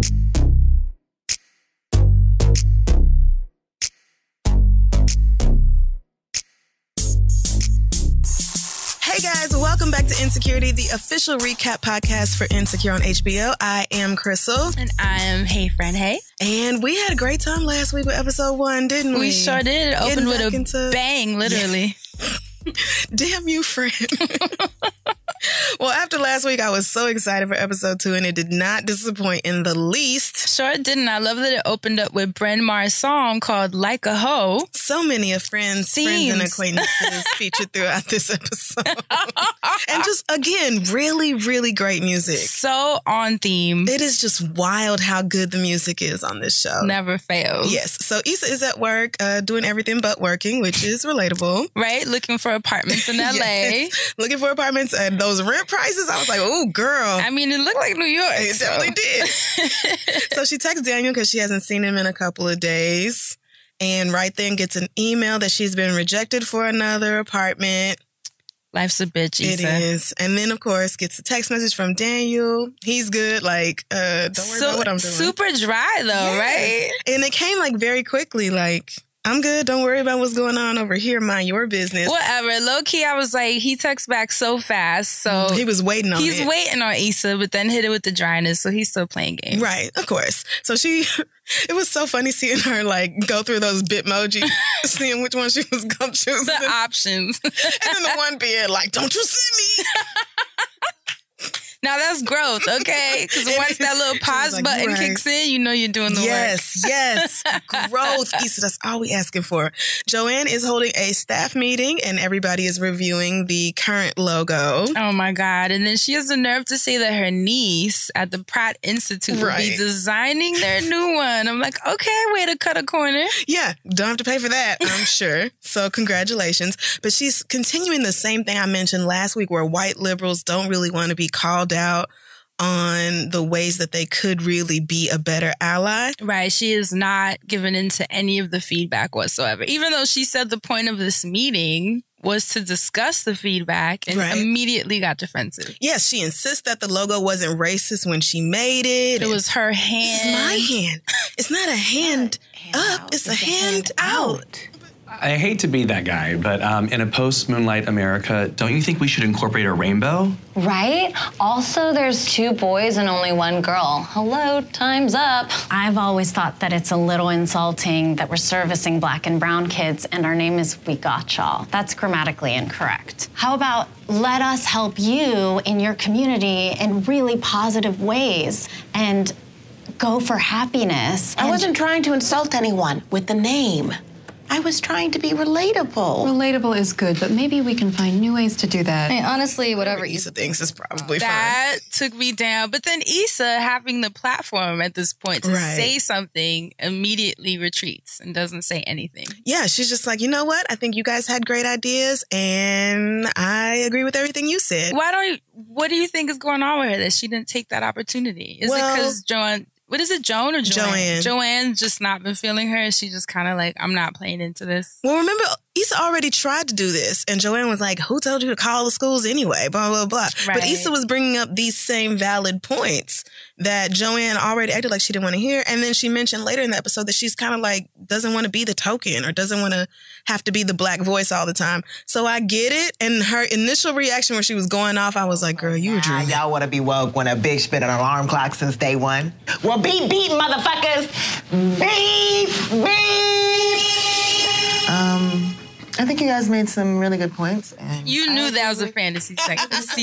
Hey guys, welcome back to InsecuriTEA, the official recap podcast for Insecure on HBO. I am Crissle. And I am Hey Fran, hey. And we had a great time last week with episode 1, didn't we? We sure did. It opened with a bang, literally. Yeah. Damn you, Fran. Well, after last week, I was so excited for episode 2, and it did not disappoint in the least. Sure it didn't. I love that it opened up with Bryn Mawr's song called Like a Hoe. So many of friends and acquaintances featured throughout this episode. And just, again, really, really great music. So on theme. It is just wild how good the music is on this show. Never fails. Yes. So Issa is at work doing everything but working, which is relatable. Right? Looking for apartments in LA. Yes. Looking for apartments and those rent prices. I was like, oh, girl. I mean, it looked like New York. It definitely did. So she texts Daniel because she hasn't seen him in a couple of days. And right then gets an email that she's been rejected for another apartment. Life's a bitch, Issa. It is. And then, of course, gets a text message from Daniel. He's good. Like, don't worry about what I'm doing. Super dry, though, right? And it came, like, very quickly. Like, I'm good. Don't worry about what's going on over here. Mind your business. Whatever. Low key, I was like, he texts back so fast. So he was waiting on it. He's waiting on Issa, but then hit it with the dryness. So he's still playing games. Right. Of course. So it was so funny seeing her like go through those Bitmoji, seeing which one she was going to choose. The options. And then the one being like, don't you see me? Now that's growth, okay? Because once that little pause button kicks in, you know you're doing the work. Yes. Growth, Issa. That's all we asking for. Joanne is holding a staff meeting and everybody is reviewing the current logo. Oh my God. And then she has the nerve to say that her niece at the Pratt Institute will be designing their new one. I'm like, okay, way to cut a corner. Yeah, don't have to pay for that, I'm sure. So congratulations. But she's continuing the same thing I mentioned last week where white liberals don't really want to be called out on the ways that they could really be a better ally. Right. She is not giving into any of the feedback whatsoever. Even though she said the point of this meeting was to discuss the feedback and immediately got defensive. Yes, she insists that the logo wasn't racist when she made it. It was her hand. It's my hand. It's not a hand up. It's a hand out. I hate to be that guy, but in a post-Moonlight America, don't you think we should incorporate a rainbow? Right? Also, there's 2 boys and only 1 girl. Hello, time's up. I've always thought that it's a little insulting that we're servicing black and brown kids and our name is We Got Y'all. That's grammatically incorrect. How about let us help you in your community in really positive ways and go for happiness. I wasn't trying to insult anyone with the name. I was trying to be relatable. Relatable is good, but maybe we can find new ways to do that. I mean, honestly, whatever Issa thinks is probably that took me down. But then Issa, having the platform at this point to say something, immediately retreats and doesn't say anything. Yeah, she's just like, you know what? I think you guys had great ideas, and I agree with everything you said. What do you think is going on with her that she didn't take that opportunity? Is it because Joan... What is it, Joan or Joanne? Joanne's just not been feeling her. She just kind of like, I'm not playing into this. Well, remember, Issa already tried to do this. And Joanne was like, who told you to call the schools anyway? Blah, blah, blah. Right. But Issa was bringing up these same valid points that Joanne already acted like she didn't want to hear. And then she mentioned later in the episode that she's kind of like, doesn't want to be the token or doesn't want to have to be the black voice all the time. So I get it. And her initial reaction where she was going off, I was like, girl, you were dreaming. Y'all want to be woke when a bitch been an alarm clock since day 1? Well, beep, beep, motherfuckers. Beep, beep. I think you guys made some really good points. And you knew that was a fantasy sequence.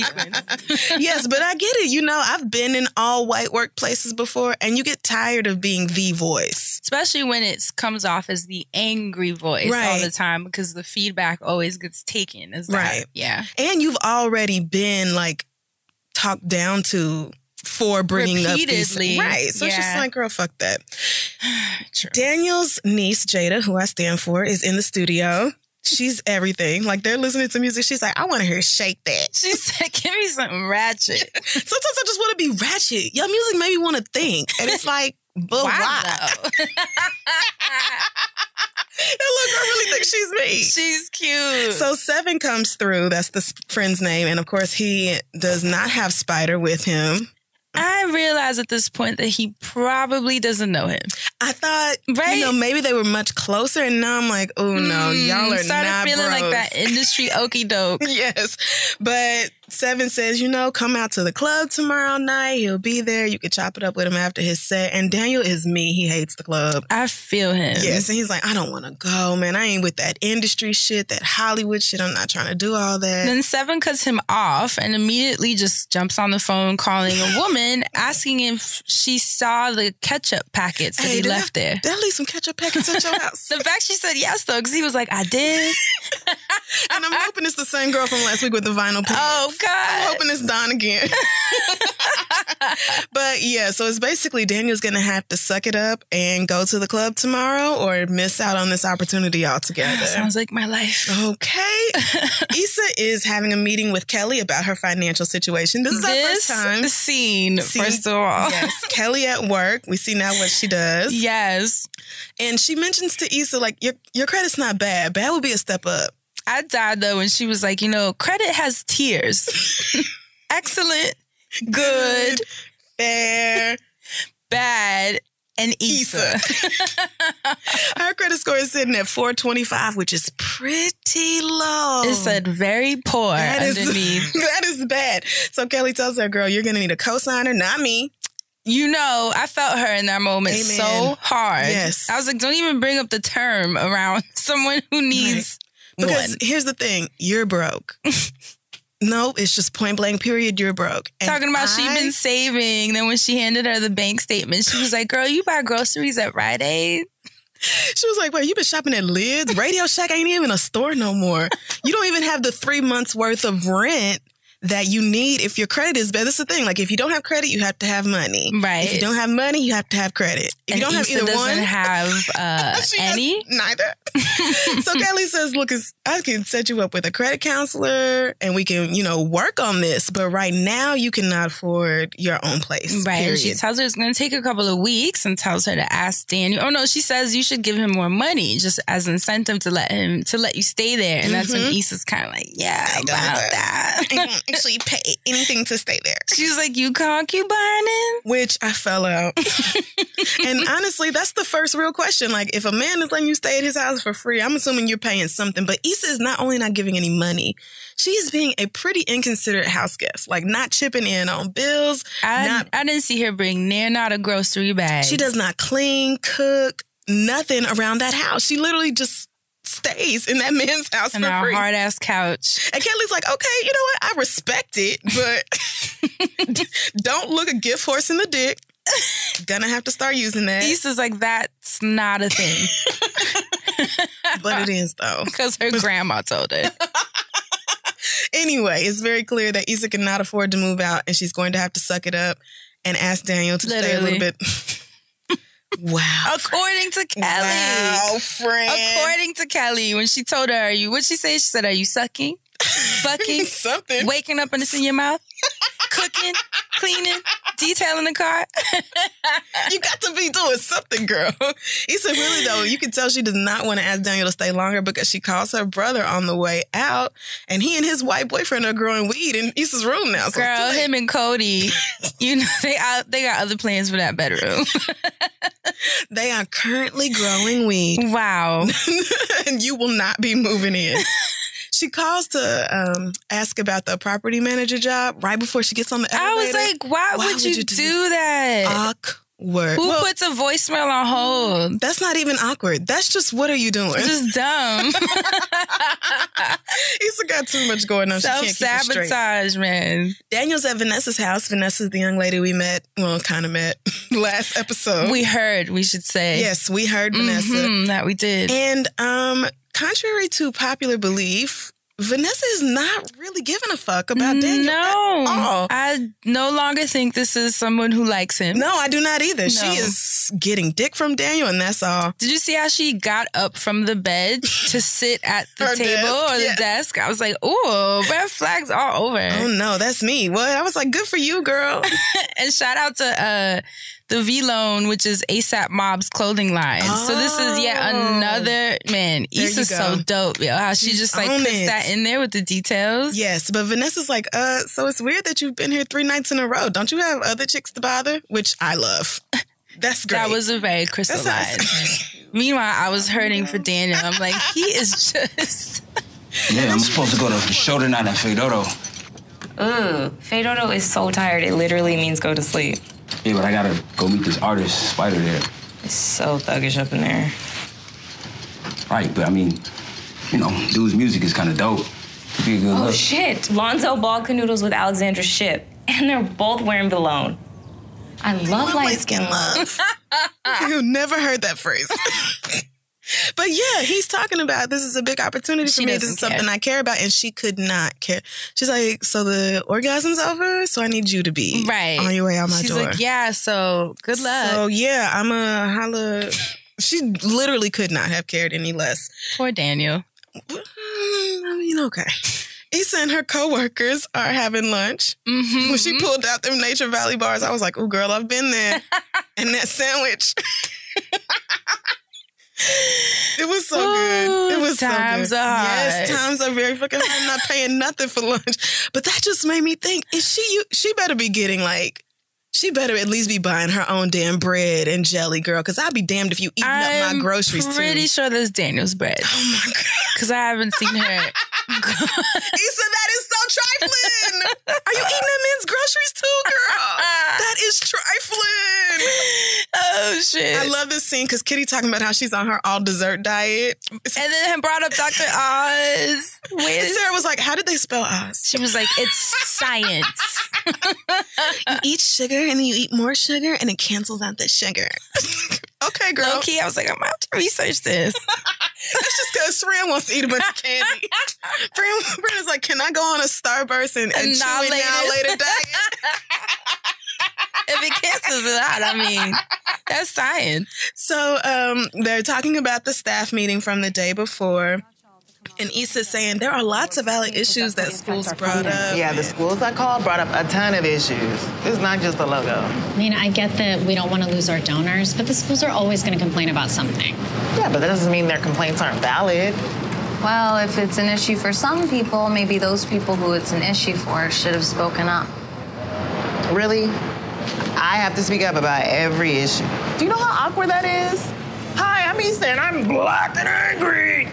Yes, but I get it. You know, I've been in all white workplaces before, and you get tired of being the voice. Especially when it comes off as the angry voice all the time, because the feedback always gets taken as that. Right. Yeah. And you've already been, like, talked down to for bringing up these... Right. So it's just like, girl, fuck that. True. Daniel's niece, Jada, who I stand for, is in the studio. She's everything. Like, they're listening to music. She's like, I want to hear Shake That. She said, give me something ratchet. Sometimes I just want to be ratchet. Your music made me want to think. And it's like, but why? Look, I really think she's me. She's cute. So 7 comes through. That's the friend's name. And, of course, he does not have Spider with him. I realized realize at this point that he probably doesn't know him. I thought, maybe they were much closer, and now I'm like, oh no, y'all are not feeling bros. like that industry okie doke. Yes, but Seven says, come out to the club tomorrow night. He'll be there. You could chop it up with him after his set. And Daniel is me. He hates the club. I feel him. Yes, and he's like, I don't want to go, man. I ain't with that industry shit, that Hollywood shit. I'm not trying to do all that. Then Seven cuts him off and immediately just jumps on the phone calling a woman, asking if she saw the ketchup packets that he left there. Did I leave some ketchup packets at your house? The fact she said yes, though, because he was like, I did. And I'm hoping it's the same girl from last week with the vinyl pants. Oh, God. I'm hoping it's Dawn again. But yeah, so it's basically Daniel's going to have to suck it up and go to the club tomorrow or miss out on this opportunity altogether. Sounds like my life. Okay. Issa is having a meeting with Kelly about her financial situation. This is our first time. Scene, first of all. Yes, Kelly at work. We see now what she does. Yes. And she mentions to Issa, like, your credit's not bad. Bad would be a step up. I died, though, when she was like, credit has tiers. Excellent, good, fair, bad, and Issa. Her credit score is sitting at 425, which is pretty low. It said very poor underneath. That is bad. So Kelly tells her, girl, you're going to need a cosigner, not me. I felt her in that moment so hard. Yes. I was like, don't even bring up the term around someone who needs Because here's the thing, you're broke. No, it's just point blank, period, you're broke. And talking about she'd been saving. Then when she handed her the bank statement, she was like, girl, you buy groceries at Rite Aid? She was like, wait, you been shopping at Lids? Radio Shack ain't even a store no more. You don't even have the 3 months worth of rent that you need if your credit is bad. That's the thing. Like, if you don't have credit, you have to have money. Right. If you don't have money, you have to have credit. If you don't have either one, have any. Neither. So Kelly says, look, I can set you up with a credit counselor and we can, work on this. But right now, you cannot afford your own place. Right. Period. She tells her it's going to take a couple of weeks and tells her to ask Daniel. Oh, no, she says you should give him more money just as incentive to let you stay there. And that's when Issa's kind of like, yeah, about that. I don't actually pay anything to stay there. She's like, you concubining? Which I fell out. And honestly, that's the first real question. Like, if a man is letting you stay at his house for free, I'm assuming you're paying something. But Issa is not only not giving any money, she is being a pretty inconsiderate house guest. Like, not chipping in on bills. I didn't see her bring not a grocery bag. She does not clean, cook, nothing around that house. She literally just stays in that man's house and for free. And a hard-ass couch. And Kelly's like, okay, you know what? I respect it, but don't look a gift horse in the dick. Gonna have to start using that. Issa's like, that's not a thing. But it is, though. Because her grandma told her. Anyway, it's very clear that Issa cannot afford to move out, and she's going to have to suck it up and ask Daniel to stay a little bit. Wow. According to Kelly. Wow, friend. According to Kelly, when she told her, what'd she say? She said, are you sucking? Fucking? Something. Waking up and it's in your mouth? Cooking? Cleaning? Detailing the car? You got to be doing something, girl. Issa, really, though, you can tell she does not want to ask Daniel to stay longer because she calls her brother on the way out, and he and his white boyfriend are growing weed in Issa's room now. So girl, him and Cody, they got other plans for that bedroom. They are currently growing weed. Wow. And you will not be moving in. She calls to ask about the property manager job right before she gets on the elevator. I was like, why would you do that? Awkward. Who puts a voicemail on hold? That's not even awkward. That's just, what are you doing? Just dumb. Issa got too much going on. Self-sabotage, man. Daniel's at Vanessa's house. Vanessa's the young lady we met, kind of met last episode. We heard, we should say. Yes, we heard Vanessa. That we did. And contrary to popular belief, Vanessa is not really giving a fuck about Daniel at all. I no longer think this is someone who likes him. No, I do not either. No. She is getting dick from Daniel, and that's all. Did you see how she got up from the bed to sit at the table or the desk? I was like, ooh, red flags all over. Oh, no, that's me. Well, I was like, good for you, girl. And shout out to the V-Lone, which is ASAP Mob's clothing line. So this is yet another, man, Issa's so dope, yo. How she just like puts that in there with the details. Yes, but Vanessa's like, so it's weird that you've been here 3 nights in a row. Don't you have other chicks to bother? Which I love. That's great. That was a very Crissle line. Meanwhile, I was hurting for Daniel. I'm like, he is just... Yeah, I'm supposed to go to the show tonight at Fedodo. Ooh, Fedodo is so tired. It literally means go to sleep. Yeah, but I gotta go meet this artist, Spider, there. It's so thuggish up in there. Right, but I mean, you know, dude's music is kind of dope. Be a good look. Shit. Lonzo ball canoodles with Alexandra Shipp. And they're both wearing Balone. I love light skin love. You've never heard that phrase. But yeah, he's talking about this is a big opportunity for me. This is something I care about. And she could not care. She's like, so the orgasm's over, so I need you to be on your way out my door. She's like, yeah, so good luck. So yeah, I'm a holla. She literally could not have cared any less. Poor Daniel. I mean, okay. Issa and her coworkers are having lunch. When she pulled out them Nature Valley bars, I was like, oh, girl, I've been there. And that sandwich. It was so good. It was times so good. Are hard. Yes, times are very fucking hard. I'm not paying nothing for lunch. But that just made me think, she better be getting like, she better at least be buying her own damn bread and jelly, girl. Because I'd be damned if you eating up my groceries too. I'm pretty sure there's Daniel's bread. Oh my God. Because I haven't seen her. Issa, that is so trifling. Are you eating that man's groceries too, girl? That is trifling. Oh, shit. I love this scene because Kitty talking about how she's on her all dessert diet. And then brought up Dr. Oz. Sarah was like, how did they spell Oz? She was like, it's science. You eat sugar and then you eat more sugar and it cancels out the sugar. Okay, girl. Low key, I was like, I'm going to have to research this. That's just because Fran wants to eat a bunch of candy. Fran is like, can I go on a Starburst and chew it now later diet? If it cancels it out, I mean, that's science. So they're talking about the staff meeting from the day before. And Issa's saying there are lots of valid issues that schools brought up. Yeah, the schools I called brought up a ton of issues. It's not just the logo. I mean, I get that we don't want to lose our donors, but the schools are always going to complain about something. Yeah, but that doesn't mean their complaints aren't valid. Well, if it's an issue for some people, maybe those people who it's an issue for should have spoken up. Really? I have to speak up about every issue. Do you know how awkward that is? Hi, I'm Issa and I'm black and angry.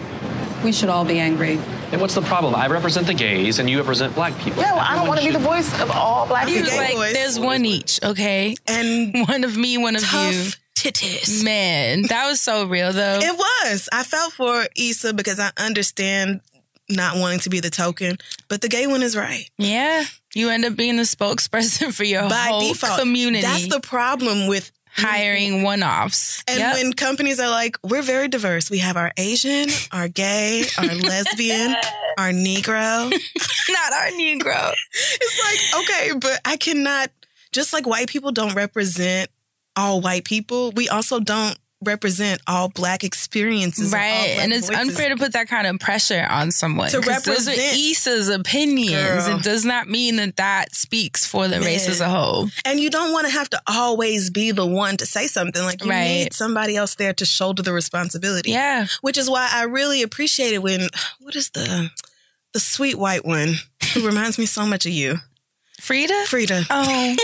We should all be angry. And what's the problem? I represent the gays and you represent black people. Yeah, well, I don't want to be the voice of all black people. Like, there's one each, okay? And one of me, one of you. Titties. Man, that was so real, though. It was. I felt for Issa because I understand not wanting to be the token, but the gay one is right. Yeah. You end up being the spokesperson for your whole default community. That's the problem with hiring one-offs. And when companies are like, we're very diverse. We have our Asian, our gay, our lesbian, our Negro. Not our Negro. It's like, okay, but I cannot, just like white people don't represent all white people, we also don't represent all black experiences. Right. And it's unfair to put that kind of pressure on someone. To represent. Those are Issa's opinions. Girl. It does not mean that speaks for the race as a whole. And you don't want to have to always be the one to say something. Like, you need somebody else there to shoulder the responsibility. Yeah. Which is why I really appreciate it when, what is the sweet white one who reminds me so much of you? Frida. Oh.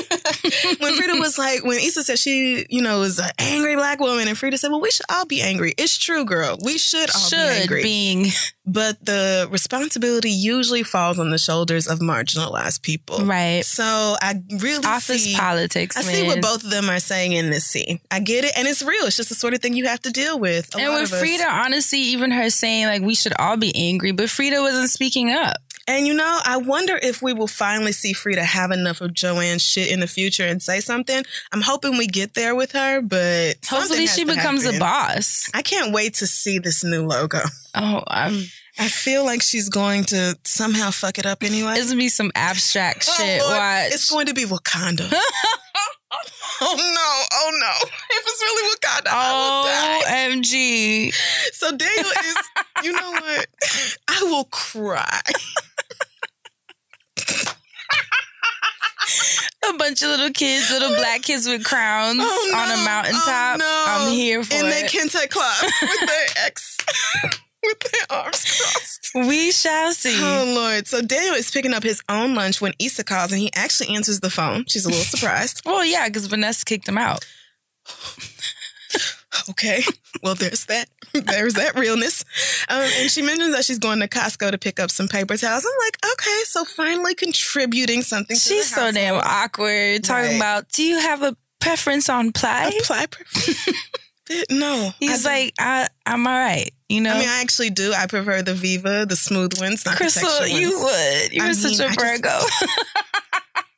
When Frida was like, when Issa said she, is an angry black woman, and Frida said, well, we should all be angry. It's true, girl. We should all be angry. But the responsibility usually falls on the shoulders of marginalized people. Right. So I really Office politics, see what both of them are saying in this scene. I get it. And it's real. It's just the sort of thing you have to deal with. And with Frida, honestly, even her saying, like, we should all be angry, but Frida wasn't speaking up. And, I wonder if we will finally see Frida have enough of Joanne's shit in the future and say something. I'm hoping we get there with her, but hopefully she becomes a boss. I can't wait to see this new logo. Oh, I feel like she's going to somehow fuck it up anyway. It's going to be some abstract shit. Lord, watch. It's going to be Wakanda. Oh no. If it's really Wakanda, I will die. OMG. So Daniel is, you know what? I will cry. A bunch of little kids, little black kids with crowns on a mountaintop. I'm here for it. In their kente club with their ex. With their arms crossed. We shall see. Oh, Lord. So Daniel is picking up his own lunch when Issa calls, and he actually answers the phone. She's a little surprised. Well, yeah, because Vanessa kicked him out. Okay. Well, there's that. There's that realness. And she mentions that she's going to Costco to pick up some paper towels. I'm like, okay, so finally contributing something to She's the household. so damn awkward. Talking about, do you have a preference on ply? A ply preference? No. He's like, I'm all right. You know? I mean, I actually do. I prefer the Viva, the smooth ones, not Crissle, the texture ones. you would. You're such a Virgo.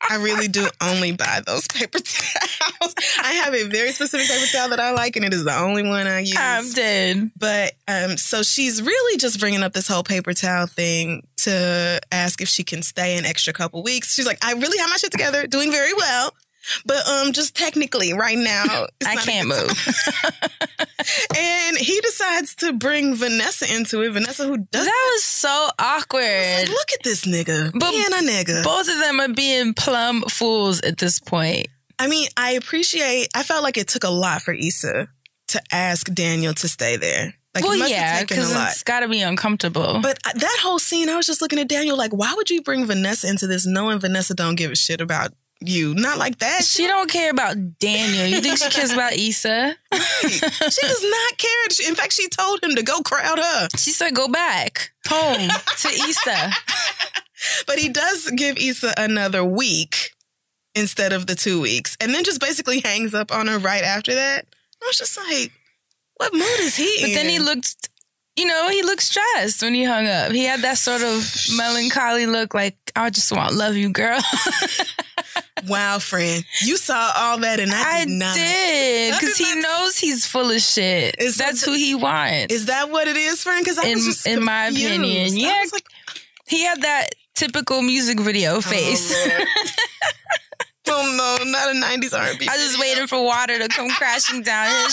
I really do only buy those paper towels. I have a very specific paper towel that I like, and it is the only one I use. I'm dead. But so she's really just bringing up this whole paper towel thing to ask if she can stay an extra couple weeks. She's like, I really have my shit together, doing very well. But just technically right now, I can't move. And he decides to bring Vanessa into it. Vanessa, who does that was so awkward. Like, look at this nigga being a nigga. Both of them are being plumb fools at this point. I mean, I felt like it took a lot for Issa to ask Daniel to stay there. Like, well, it must yeah, have taken a lot. It's got to be uncomfortable. But that whole scene, I was just looking at Daniel like, why would you bring Vanessa into this knowing Vanessa don't give a shit about you? Not like that. She don't care about Daniel. You think she cares about Issa? Right. She does not care. In fact, she told him to go crowd her. She said go back home to Issa. But he does give Issa another week instead of the 2 weeks. And then just basically hangs up on her right after that. I was just like, what mood is he in? But then he looked, he looked stressed when he hung up. He had that sort of melancholy look like, I just want to love you, girl. Wow, friend. You saw all that and I did not. I did, because he knows he's full of shit. That's who he wants. Is that what it is, friend? Because I was just in my opinion. Yeah, like, he had that typical music video face. Oh, no, not a 90s R&B. I was just waiting for water to come crashing down.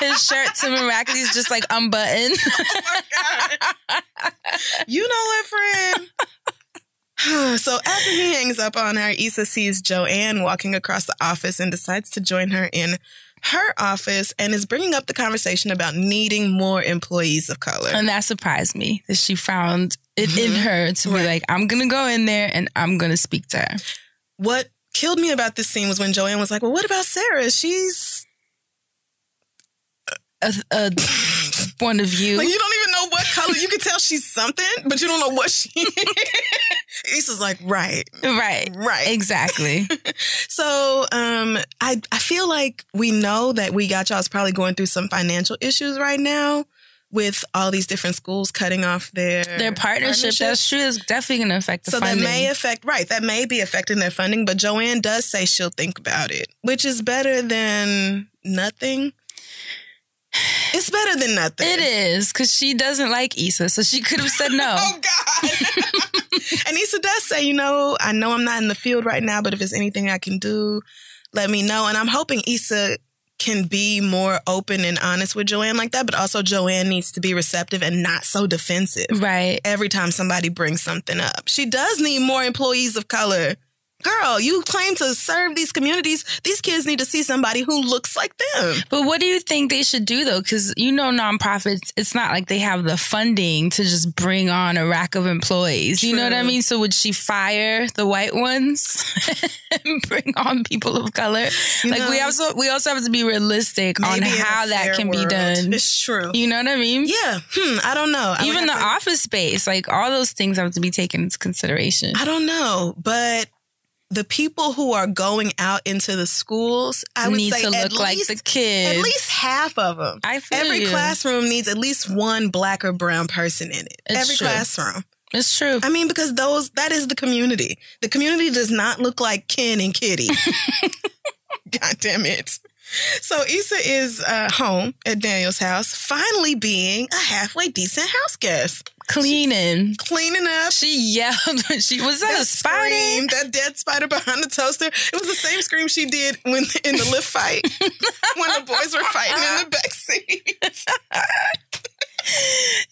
His shirt to miraculously is just like unbuttoned. Oh, my God. You know what, friend? So after he hangs up on her, Issa sees Joanne walking across the office and decides to join her in her office and is bringing up the conversation about needing more employees of color. And that surprised me that she found it in her to be like, I'm going to go in there and I'm going to speak to her. What killed me about this scene was when Joanne was like, well, what about Sarah? She's a point of view. Like, you don't even know what color. You can tell she's something, but you don't know what she is. Issa's like, right. Exactly. So I feel like we know that We Got Y'all is probably going through some financial issues right now with all these different schools cutting off their partnership. That's true. It's definitely going to affect the funding. So that may be affecting their funding, but Joanne does say she'll think about it, which is better than nothing. It's better than nothing. It is, because she doesn't like Issa, so she could have said no. Oh, God. And Issa does say, I know I'm not in the field right now, but if there's anything I can do, let me know. And I'm hoping Issa can be more open and honest with Joanne like that, but also Joanne needs to be receptive and not so defensive. Right. Every time somebody brings something up. She does need more employees of color. Girl, you claim to serve these communities. These kids need to see somebody who looks like them. But what do you think they should do, though? Because, nonprofits, it's not like they have the funding to just bring on a rack of employees. True. You know what I mean? So would she fire the white ones and bring on people of color? We also have to be realistic on how that can be done. It's true. You know what I mean? Yeah. I don't know. Even the office space, all those things have to be taken into consideration. I don't know, but the people who are going out into the schools, I would say to look like the kids. At least half of them. Every classroom needs at least one black or brown person in it. Every classroom. It's true. I mean, because that is the community. The community does not look like Ken and Kitty. God damn it. So Issa is home at Daniel's house, finally being a halfway decent house guest. Cleaning up. She yelled. Was that a spider? Scream, that dead spider behind the toaster. It was the same scream she did in the lift fight when the boys were fighting in the backseat.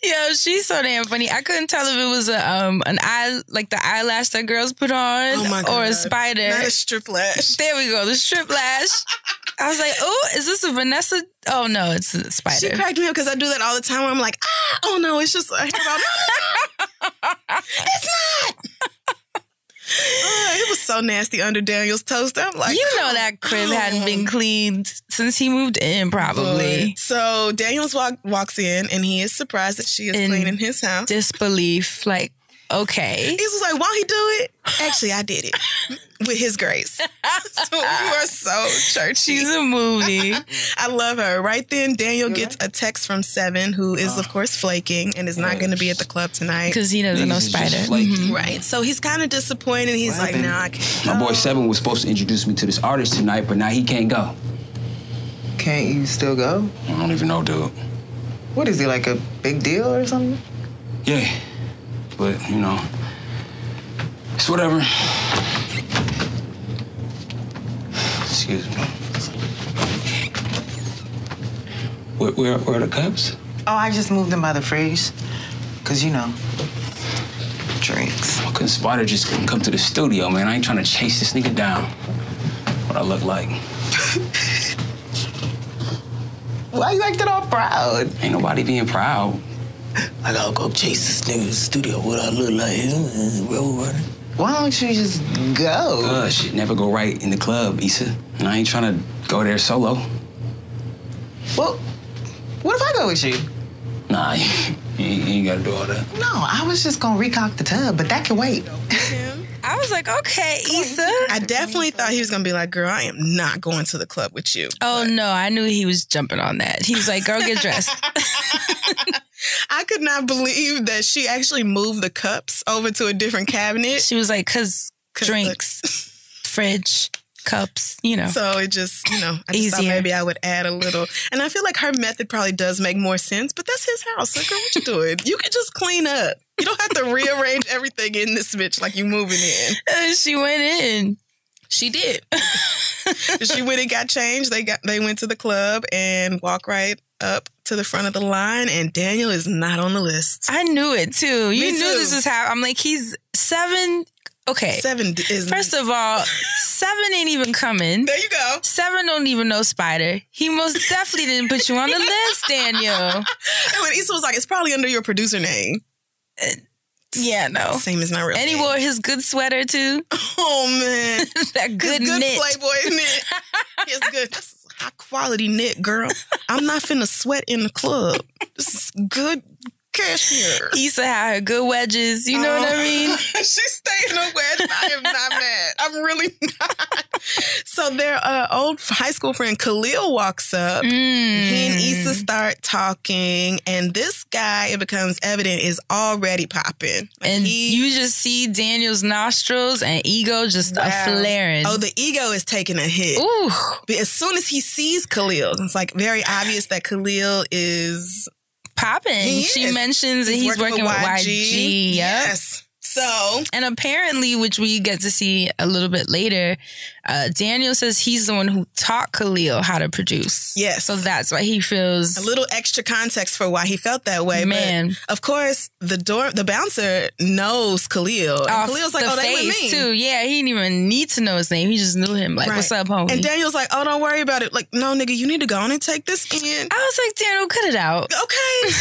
Yo, she's so damn funny. I couldn't tell if it was an eye, like the eyelash that girls put on, or a spider. Not a strip lash. There we go, the strip lash. I was like, oh, is this a Vanessa? Oh no, it's a spider. She cracked me up because I do that all the time where I'm like, oh no, it's just a hairball. No. It's not. It was so nasty under Daniel's toast. I'm like, you know that crib hadn't been cleaned since he moved in, probably. Good. So Daniels walks in and he is surprised that she is cleaning his house. Disbelief, like, okay. He was like, won't he do it? Actually, I did it with his grace. So you are so churchy. She's a movie. I love her. Right then, Daniel gets a text from Seven, who is, of course, flaking and is not going to be at the club tonight. Because he doesn't know Spider. Mm-hmm. Right. So he's kind of disappointed. He's like, nah, I can't go. My boy Seven was supposed to introduce me to this artist tonight, but now he can't go. Can't you still go? I don't even know, dude. What is he, like a big deal or something? Yeah. But, you know, it's whatever. Excuse me. Where are the cups? Oh, I just moved them by the fridge. Because, you know, drinks. Why couldn't Spider just come to the studio, man? I ain't trying to chase this nigga down. What I look like. Why you acting all proud? Ain't nobody being proud. I gotta go chase this nigga to the studio. What I look like? Road running. Why don't you just go? Shit never go right in the club, Issa. And I ain't trying to go there solo. Well, what if I go with you? Nah, you ain't gotta do all that. No, I was just gonna recock the tub, but that can wait. I was like, okay, Issa. I definitely thought he was going to be like, girl, I am not going to the club with you. Oh, no, I knew he was jumping on that. He was like, girl, get dressed. I could not believe that she actually moved the cups over to a different cabinet. She was like, cause drinks, fridge, cups, you know. So it just, you know, I just thought maybe I would add a little. And I feel like her method probably does make more sense, but that's his house. Like, girl, what you doing? You can just clean up. You don't have to rearrange everything in this bitch like you moving in. And she went in. She did. She went and got changed. They went to the club and walked right up to the front of the line, and Daniel is not on the list. I knew it too. You Me knew too. this was how. I'm like, he's 7. Okay. 7 is. First of all, 7 ain't even coming. There you go. 7 don't even know Spider. He most definitely didn't put you on the list, Daniel. And when Issa was like, it's probably under your producer name. Yeah, no. Same as my real And name. he wore his good sweater too. Oh man, that good his good knit. Playboy knit. It's good. That's high quality knit, girl. I'm not finna sweat in the club. This is good cashmere. Issa had her good wedges. You know what I mean? She's staying a wedge. I am not mad. I'm really not. So their old high school friend Khalil walks up. He and Issa start talking, and this guy, it becomes evident, is already popping. And you just see Daniel's nostrils and ego just a flaring. Oh, the ego is taking a hit. Ooh. But as soon as he sees Khalil, it's like very obvious that Khalil is popping. She mentions that he's working with YG. Yep. Yes. So, and apparently, which we get to see a little bit later, Daniel says he's the one who taught Khalil how to produce. Yes. So that's why he feels a little extra context for why he felt that way. Man. But of course, the bouncer knows Khalil. And Khalil's like, oh, they with me. Too. Yeah, he didn't even need to know his name. He just knew him. Like, what's up, homie? And Daniel's like, oh, don't worry about it. Like, no, nigga, you need to go on and take this in. I was like, Daniel, cut it out. Okay.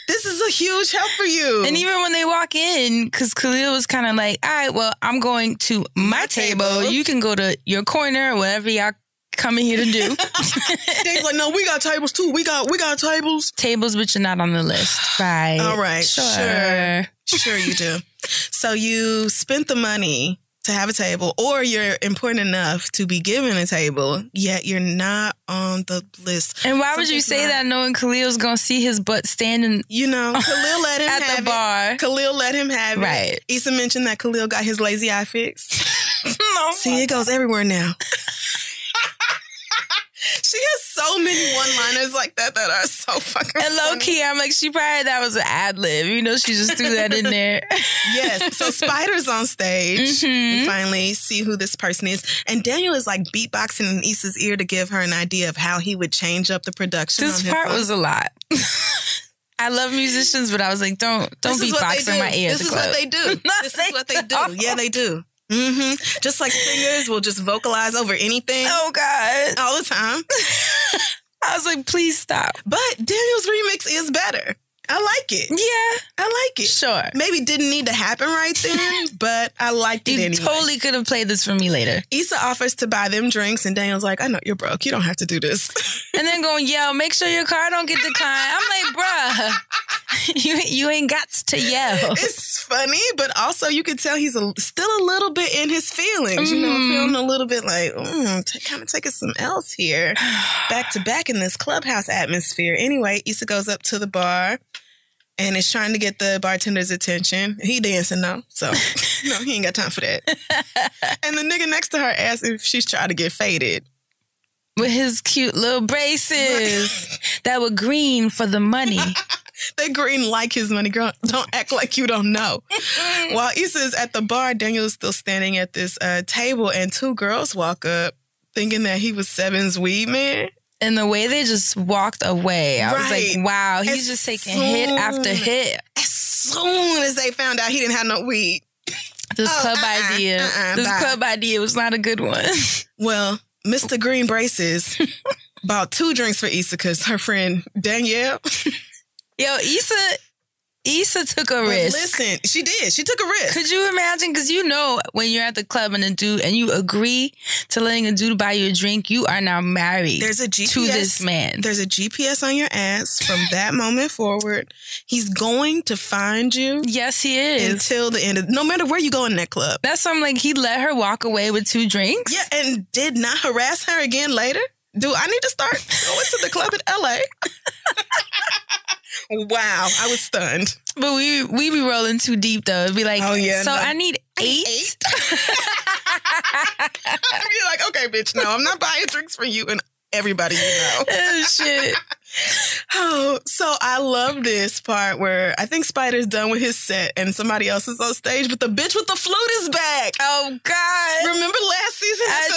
This is a huge help for you. And even when they walk in, because Khalil was kind of like, all right, well, I'm going to my table. You can go to your corner or whatever y'all coming here to do. Dave's like, no, we got tables too. We got tables. Tables, but you're not on the list. Right. All right. Sure you do. So you spent the money to have a table, or you're important enough to be given a table, yet you're not on the list. And why would you say that knowing Khalil's gonna see his butt standing? You know, Khalil let him at have the bar. It. Khalil let him have right. it. Issa mentioned that Khalil got his lazy eye fixed. No, see, it goes everywhere now. She has so many one-liners like that are so fucking And low key, I'm like, she probably that was an ad lib. You know, she just threw that in there. Yes. So Spider's on stage. We finally see who this person is. And Daniel is like beatboxing in Issa's ear to give her an idea of how he would change up the production. This part was a lot. I love musicians, but I was like, don't beatbox in my ear. This is what they do. This is what they do. Yeah, they do. Just like singers will just vocalize over anything. Oh, God. All the time. I was like, please stop. But Daniel's remix is better. I like it. Yeah. I like it. Sure. Maybe didn't need to happen right then, but I liked it anyway. You totally could have played this for me later. Issa offers to buy them drinks, and Daniel's like, I know you're broke. You don't have to do this. And then going, yell, make sure your car don't get declined. I'm like, bruh, you ain't got to yell. It's funny, but also you can tell he's still a little bit in his feelings. You know, feeling a little bit like, kind of taking some L's here. Back to back in this clubhouse atmosphere. Anyway, Issa goes up to the bar and is trying to get the bartender's attention. He dancing though, so no, he ain't got time for that. And the nigga next to her asks if she's trying to get faded. With his cute little braces that were green for the money. They green like his money. Girl, don't act like you don't know. While Issa is at the bar, Daniel is still standing at this table, and two girls walk up thinking that he was Seven's weed man. And the way they just walked away, I was like, wow, he's just taking hit after hit. As soon as they found out he didn't have no weed. This club idea was not a good one. Well, Mr. Green Braces bought 2 drinks for Issa because her friend Danielle. Yo, Issa took a risk. Listen, she did. She took a risk. Could you imagine? Because you know when you're at the club and you agree to letting a dude buy you a drink, you are now married to this man. There's a GPS on your ass from that moment forward. He's going to find you. Yes, he is. Until the end of, no matter where you go in that club. That's why I'm like, he let her walk away with 2 drinks? Yeah, and did not harass her again later? Do I need to start going to the club in LA? Wow, I was stunned. But we be rolling too deep though. It'd be like, I need 8. I'd be like, okay, bitch, no, I'm not buying drinks for you and everybody you know. Oh, shit. Oh, so I love this part where I think Spider's done with his set and somebody else is on stage, but the bitch with the flute is back. Oh, God. Remember last season at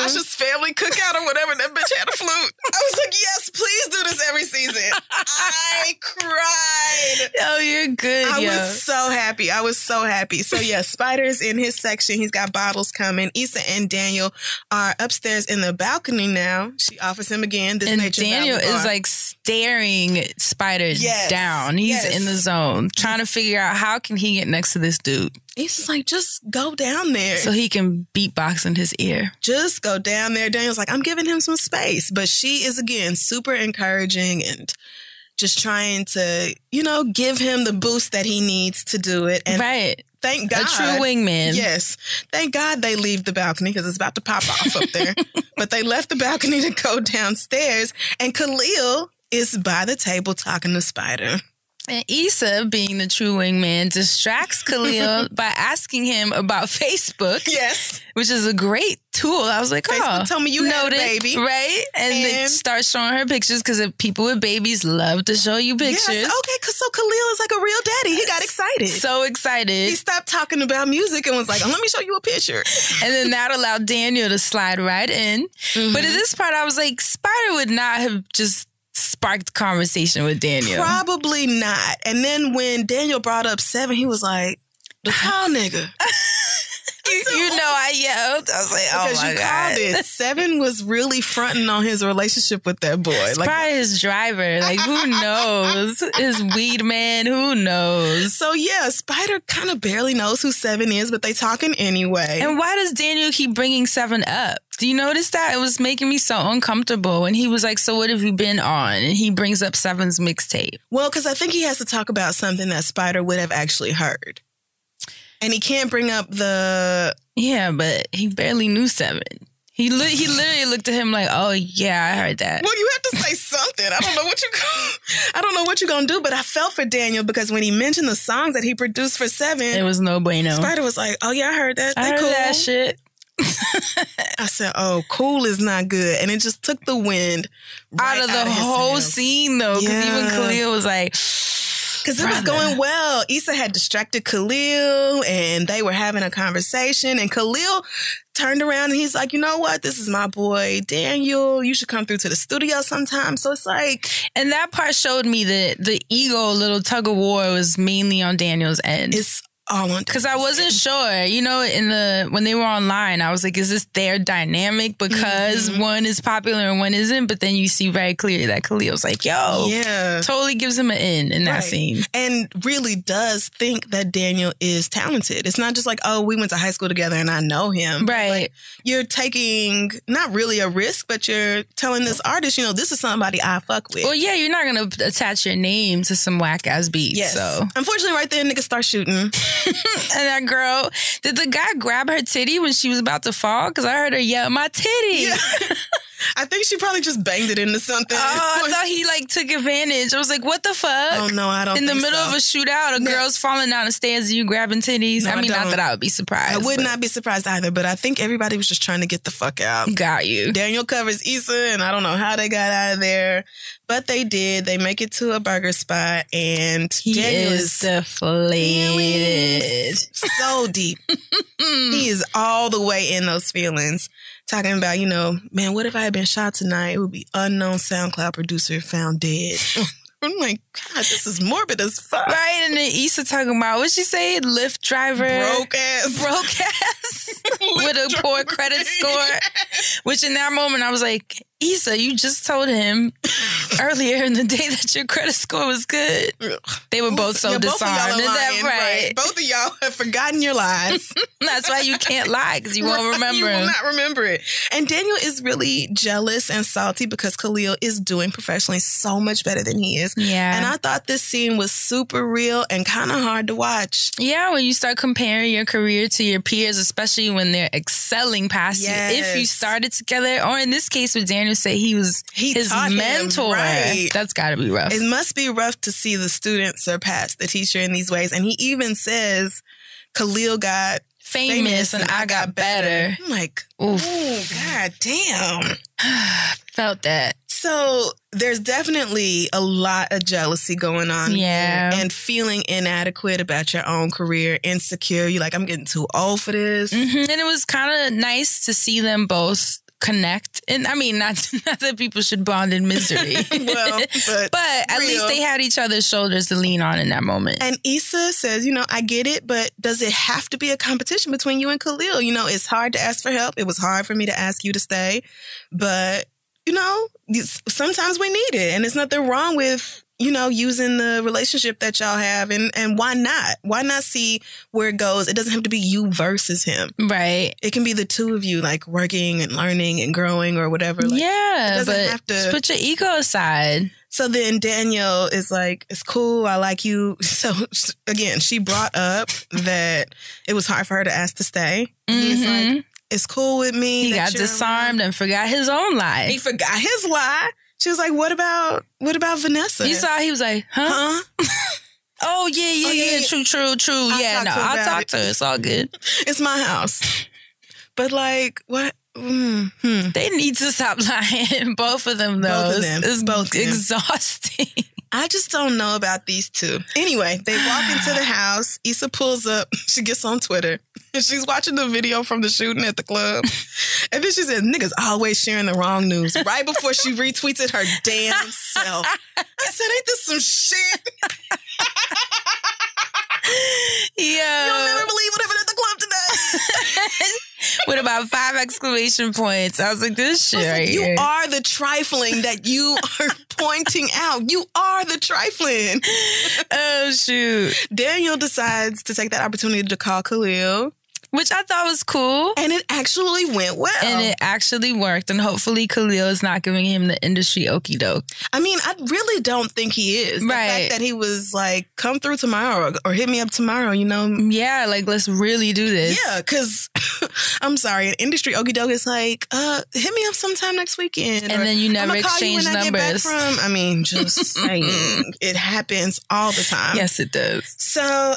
Tasha's family cookout or whatever, that bitch had a flute? I was like, yes, please do this every season. I cried. Oh, you're good, I was so happy. I was so happy. So, yeah, Spider's in his section. He's got bottles coming. Issa and Daniel are upstairs in the balcony now. She offers him again this nature Daniel is like staring Spider down. He's in the zone, trying to figure out how can he get next to this dude. He's just like, just go down there. So he can beatbox in his ear. Just go down there. Daniel's like, I'm giving him some space. But she is, again, super encouraging and just trying to, give him the boost that he needs to do it. And thank God. A true wingman. Yes. Thank God they leave the balcony because it's about to pop off up there. But they left the balcony to go downstairs. And Khalil is by the table talking to Spider. And Issa, being the true wingman, distracts Khalil by asking him about Facebook. Yes. Which is a great tool. I was like, Facebook told me you had a baby. Right? And they start showing her pictures because people with babies love to show you pictures. Yes, okay, so Khalil is like a real daddy. He got excited. So excited. He stopped talking about music and was like, let me show you a picture. And then that allowed Daniel to slide right in. Mm-hmm. But at this part, I was like, Spider would not have just sparked conversation with Daniel. Probably not. And then when Daniel brought up 7, he was like, the tall nigga. I yelled. I was like, oh because my you God. Called it. 7 was really fronting on his relationship with that boy. It's probably his driver. Like, who knows? His weed man, who knows? So yeah, Spider kind of barely knows who 7 is, but they talking anyway. And why does Daniel keep bringing 7 up? Do you notice that? It was making me so uncomfortable. And he was like, so what have you been on? And he brings up 7's mixtape. Well, because I think he has to talk about something that Spider would have actually heard. And he can't bring up the... Yeah, but he barely knew 7. He literally looked at him like, oh, yeah, I heard that. Well, you have to say something. I don't know what you're going to do, but I felt for Daniel because when he mentioned the songs that he produced for 7... It was no bueno. Spider was like, oh, yeah, I heard that. I heard that shit. I said, oh, cool is not good. And it just took the wind out of the whole scene, though. Because even Khalil was like... Because it was going well. Issa had distracted Khalil and they were having a conversation, and Khalil turned around and he's like, you know what? This is my boy, Daniel. You should come through to the studio sometime. So it's like... And that part showed me that the ego little tug of war was mainly on Daniel's end. It's all on because I wasn't sure, you know, when they were online, I was like, is this their dynamic because one is popular and one isn't? But then you see very clearly that Khalil's like, yo, totally gives him an in that scene. And really does think that Daniel is talented. It's not just like, oh, we went to high school together and I know him. Right. Like, you're taking not really a risk, but you're telling this artist, you know, this is somebody I fuck with. Well, yeah, you're not going to attach your name to some whack ass beat. Yes. So unfortunately, right there, niggas start shooting. And that girl, did the guy grab her titty when she was about to fall? Because I heard her yell, my titty. Yeah. I think she probably just banged it into something. Oh, I thought he like took advantage. I was like, what the fuck? Oh, no, I don't In the middle of a shootout, a girl's falling down the stairs and you grabbing titties. No, I mean, not that I would be surprised. I would not be surprised either, but I think everybody was just trying to get the fuck out. Got you. Daniel covers Issa, and I don't know how they got out of there, but they did. They make it to a burger spot, and Daniel is deflated. So deep. He is all the way in those feelings. Talking about, you know, man, what if I had been shot tonight? It would be unknown SoundCloud producer found dead. I'm like, God, this is morbid as fuck. Right, and then Issa talking about, what'd she say? Lyft driver. Broke ass. With a poor credit score. Which in that moment, I was like, Issa, you just told him earlier in the day that your credit score was good. They were both so disarmed. Is that right? Both of y'all have forgotten your lies. That's why you can't lie, because you won't remember You will not remember it. And Daniel is really jealous and salty because Khalil is doing professionally so much better than he is. Yeah. And I thought this scene was super real and kind of hard to watch. Yeah, when you start comparing your career to your peers, especially when they're excelling past you. If you started together, or in this case with Daniel, say he was his mentor. Right. That's got to be rough. It must be rough to see the student surpass the teacher in these ways. And he even says Khalil got famous and I got better. I'm like, oh, God damn. Felt that. So there's definitely a lot of jealousy going on here, and feeling inadequate about your own career, insecure. You're like, I'm getting too old for this. And it was kind of nice to see them both connect. And I mean, not that people should bond in misery. Well, but at least they had each other's shoulders to lean on in that moment. And Issa says, you know, I get it, but does it have to be a competition between you and Khalil? You know, it's hard to ask for help. It was hard for me to ask you to stay, but you know, sometimes we need it. And there's nothing wrong with, you know, using the relationship that y'all have. And why not? Why not see where it goes? It doesn't have to be you versus him. Right. It can be the two of you, like, working and learning and growing or whatever. Like, yeah, it doesn't but have to just put your ego aside. So then Daniel is like, it's cool, I like you. So again, she brought up that it was hard for her to ask to stay. He's like, it's cool with me. He got disarmed and forgot his own lie. He forgot his lie. She was like, what about Vanessa? You saw he was like, huh? Oh, yeah. True. I'll talk to her. It's all good. It's my house. But like, what? They need to stop lying. Both of them, though. Both of them. It's both exhausting. I just don't know about these two. Anyway, they walk into the house. Issa pulls up. She gets on Twitter. And she's watching the video from the shooting at the club. And then she says, niggas always sharing the wrong news. Right before she retweets it her damn self. I said, ain't this some shit? Yeah. You'll never believe what happened at the club today. With about 5 exclamation points. I was like, this shit right you here. are the trifling that you are pointing out. You are the trifling. Oh, shoot. Daniel decides to take that opportunity to call Khalil. Which I thought was cool. And it actually went well. And it actually worked. And hopefully Khalil is not giving him the industry okie doke. I mean, I really don't think he is. The fact that he was like, come through tomorrow or hit me up tomorrow, you know? Yeah, like, let's really do this. Yeah, because I'm sorry, an industry okie doke is like, hit me up sometime next weekend. And then you never exchange numbers. I mean, just saying, it happens all the time. Yes, it does. So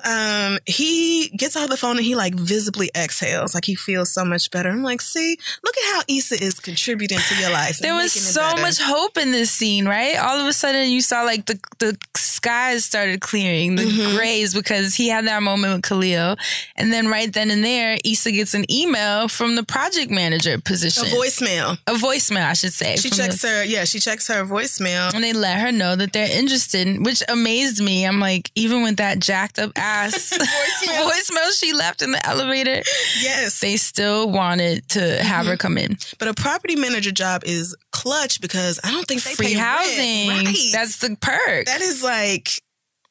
he gets off the phone and he like visibly exhales, like he feels so much better. I'm like, see, look at how Issa is contributing to your life. There was so much hope in this scene, right? All of a sudden you saw like the skies started clearing, the grays, because he had that moment with Khalil. And then right then and there, Issa gets an email from the project manager position. A voicemail. A voicemail, I should say. She checks her voicemail. And they let her know that they're interested, which amazed me. I'm like, even with that jacked up ass voicemail she left in the elevator, yes, they still wanted to have her come in. But a property manager job is clutch because I don't think they free pay housing. Rent. Right. That's the perk. That is like,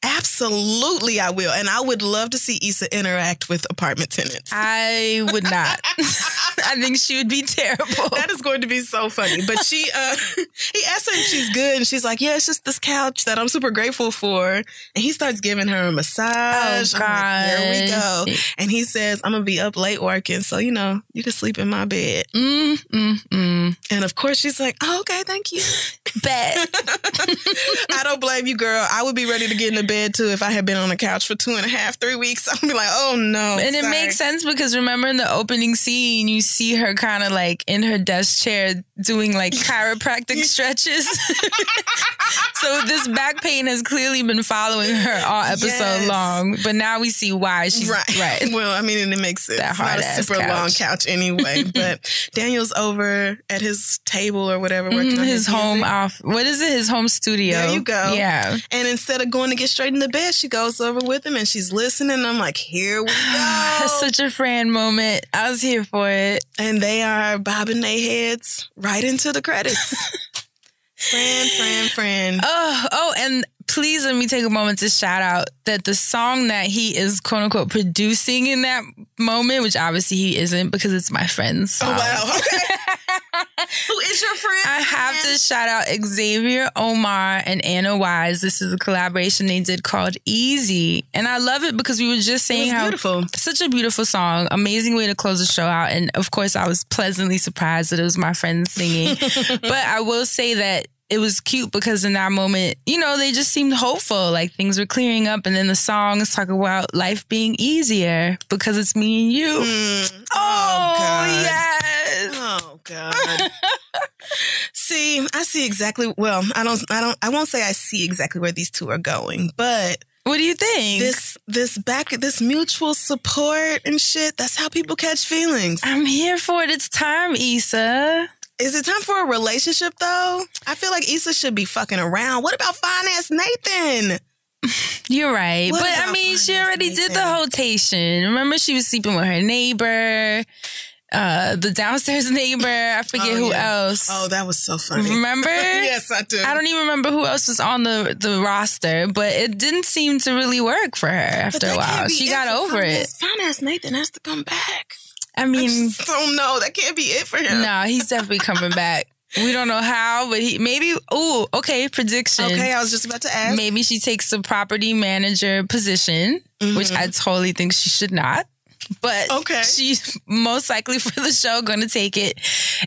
absolutely I will. And I would love to see Issa interact with apartment tenants. I would not. I think she would be terrible. That is going to be so funny. But he asked her if she's good. And she's like, yeah, it's just this couch that I'm super grateful for. And he starts giving her a massage. Oh, God. I'm like, here we go. And he says, I'm going to be up late working. So, you can sleep in my bed. And of course she's like, oh, okay, thank you. Bet. I don't blame you, girl. I would be ready to get in the bed too if I had been on the couch for 2.5, 3 weeks. I'd be like, oh no. And it makes sense because remember in the opening scene, you see her kind of like in her desk chair doing like chiropractic stretches. So this back pain has clearly been following her all episode long. But now we see why she's right. Well, I mean, and it makes sense. That hard it's not a super long couch anyway. But Daniel's over at his table or whatever, working on his home music. off. What is it? His home studio. There you go. Yeah. And instead of going to get straight in the bed, she goes over with him and she's listening. I'm like, here we go. That's such a Fran moment. I was here for it. And they are bobbing their heads right into the credits. Fran. Oh, and please let me take a moment to shout out that the song that he is quote unquote producing in that moment, which obviously he isn't because it's my friend's song. Oh, wow. Okay. Who is your friend? I have to shout out Xavier Omar and Anna Wise. This is a collaboration they did called Easy. And I love it because we were just saying how beautiful. Such a beautiful song. Amazing way to close the show out. And of course, I was pleasantly surprised that it was my friend singing. But I will say that it was cute because in that moment, they just seemed hopeful, like things were clearing up. And then the song is talking about life being easier because it's me and you. Oh, God. Yes. Oh, God. See, I see exactly, well, I won't say I see exactly where these two are going, but what do you think? This mutual support and shit, that's how people catch feelings. I'm here for it. It's time, Issa. Is it time for a relationship, though? I feel like Issa should be fucking around. What about fine-ass Nathan? You're right. But, I mean, she already did the rotation. Remember, she was sleeping with her neighbor, the downstairs neighbor. I forget who else. Oh, that was so funny. Remember? Yes, I do. I don't even remember who else was on the roster, but it didn't seem to really work for her after a while. She got over it. Fine-ass Nathan has to come back. I mean, I just don't know. That can't be it for him. No, he's definitely coming back. We don't know how, but prediction. Okay, I was just about to ask. Maybe she takes the property manager position, which I totally think she should not. But she's most likely for the show going to take it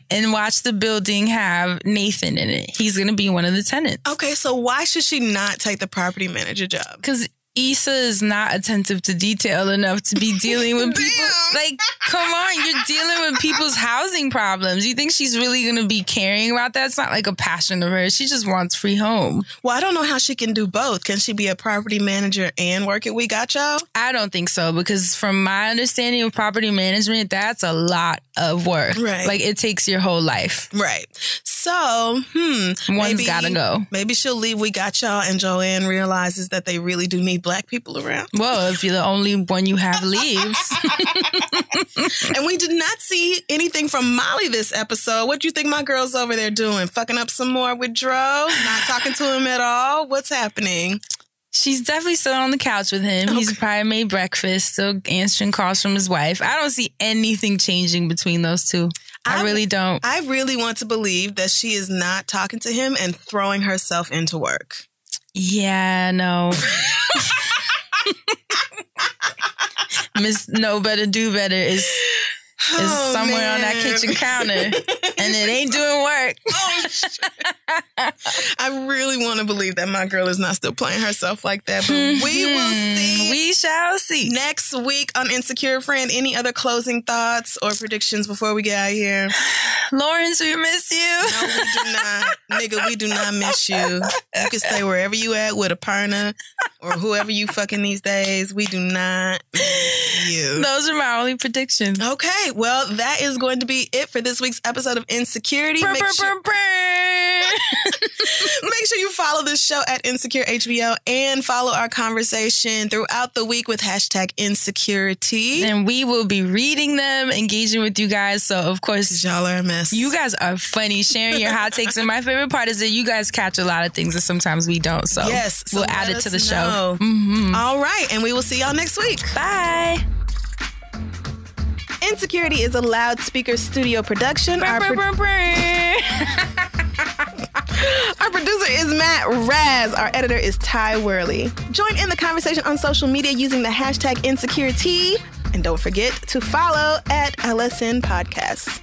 and watch the building have Nathan in it. He's going to be one of the tenants. Okay, so why should she not take the property manager job? Because Issa is not attentive to detail enough to be dealing with people. Like, come on, you're dealing with people's housing problems. You think she's really going to be caring about that? It's not like a passion of hers. She just wants free home. Well, I don't know how she can do both. Can she be a property manager and work at We Got Y'all? I don't think so, because from my understanding of property management, that's a lot of work. Right. Like, it takes your whole life. Right. So, one's got to go. Maybe she'll leave We Got Y'all and Joanne realizes that they really do need black people around. Well, if you're the only one you have leaves. And we did not see anything from Molly this episode. What do you think my girl's over there doing? Fucking up some more with Dro? Not talking to him at all? What's happening? She's definitely still on the couch with him. Okay. He's probably made breakfast, still answering calls from his wife. I don't see anything changing between those two. I really don't. I really want to believe that she is not talking to him and throwing herself into work. Yeah, no. Miss Know Better, Do Better is somewhere on that kitchen counter, and it ain't doing work. I really want to believe that my girl is not still playing herself like that, but we will see. We shall see. Next week on Insecure Friend, any other closing thoughts or predictions before we get out of here? Lawrence, we miss you. No, we do not. Nigga, we do not miss you. You can stay wherever you at with a partner or whoever you fucking these days. We do not miss you. Those are my only predictions. Okay, well, that is going to be it for this week's episode of Insecurity. Make sure you follow this show at InsecuriHBO and follow our conversation throughout the week with hashtag InsecuriTEA. And we will be reading them, engaging with you guys. So, of course, y'all are a mess. You guys are funny, sharing your hot takes. And my favorite part is that you guys catch a lot of things that sometimes we don't. So, yes, we'll add it to the show. All right. And we will see y'all next week. Bye. Insecurity is a loudspeaker studio production. Our producer is Matt Raz. Our editor is Ty Worley. Join in the conversation on social media using the hashtag InsecuriTEA. And don't forget to follow at LSN Podcasts.